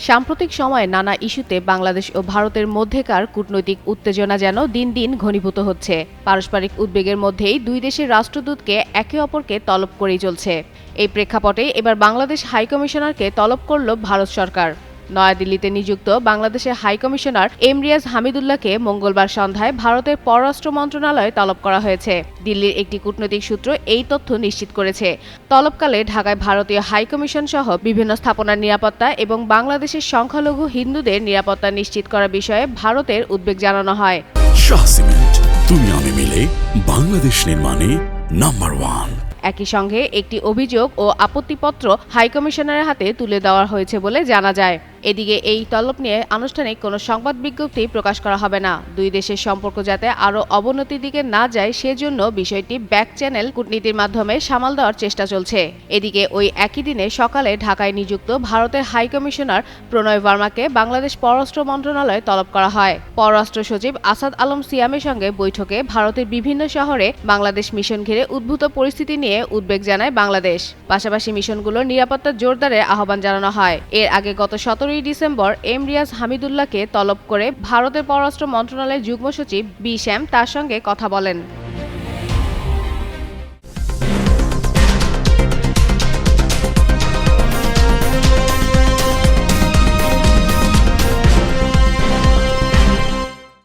সাম্প্রতিক সময়ে নানা ইস্যুতে বাংলাদেশ ও ভারতের মধ্যেকার কূটনৈতিক উত্তেজনা যেন দিন দিন ঘনীভূত হচ্ছে। পারস্পরিক উদ্বেগের মধ্যেই দুই দেশের রাষ্ট্রদূতকে একে অপরকে তলব করেই চলছে। এই প্রেক্ষাপটে এবার বাংলাদেশ হাইকমিশনারকে তলব করল ভারত সরকার। নয়াদিল্লিতে নিযুক্ত বাংলাদেশের হাইকমিশনার এমরিয়াজ হামিদুল্লাহকে মঙ্গলবার সন্ধ্যায় ভারতের পররাষ্ট্র মন্ত্রণালয়ে তলব করা হয়েছে। দিল্লির একটি কূটনৈতিক সূত্র এই তথ্য নিশ্চিত করেছে। তলবকালে ঢাকায় ভারতীয় হাইকমিশন সহ বিভিন্ন স্থাপনার নিরাপত্তা এবং বাংলাদেশের সংখ্যালঘু হিন্দুদের নিরাপত্তা নিশ্চিত করার বিষয়ে ভারতের উদ্বেগ জানানো হয়। শাহ সিমেন্ট, তুমি আমি মিলে বাংলাদেশ নির্মাণে নাম্বার 1। একই সঙ্গে একটি অভিযোগ ও আপত্তিপত্র হাইকমিশনারের হাতে তুলে দেওয়া হয়েছে বলে জানা যায়। এদিকে এই তলব নিয়ে আনুষ্ঠানিক কোনো সংবাদ বিজ্ঞপ্তি প্রকাশ করা হবে না। দুই দেশের সম্পর্ক যাতে আরও অবনতির দিকে না যায় সেজন্য বিষয়টি ব্যাক চ্যানেল কূটনীতির মাধ্যমে সামাল দেওয়ার চেষ্টা চলছে। এদিকে ওই একই দিনে সকালে ঢাকায় নিযুক্ত ভারতের হাইকমিশনার প্রণয় ভার্মাকে বাংলাদেশ পররাষ্ট্র মন্ত্রণালয়ে তলব করা হয়। পররাষ্ট্র সচিব আসাদ আলম সিয়ামের সঙ্গে বৈঠকে ভারতের বিভিন্ন শহরে বাংলাদেশ মিশন ঘিরে উদ্ভূত পরিস্থিতি নিয়ে উদ্বেগ জানায় বাংলাদেশ। পাশাপাশি মিশনগুলোর নিরাপত্তা জোরদারের আহ্বান জানানো হয়। এর আগে গত 17 ডিসেম্বর এমরিয়াজ হামিদুল্লাহকে তলব করে ভারতের পররাষ্ট্র মন্ত্রণালয়ের যুগ্ম সচিব বি শ্যাম তার সঙ্গে কথা বলেন।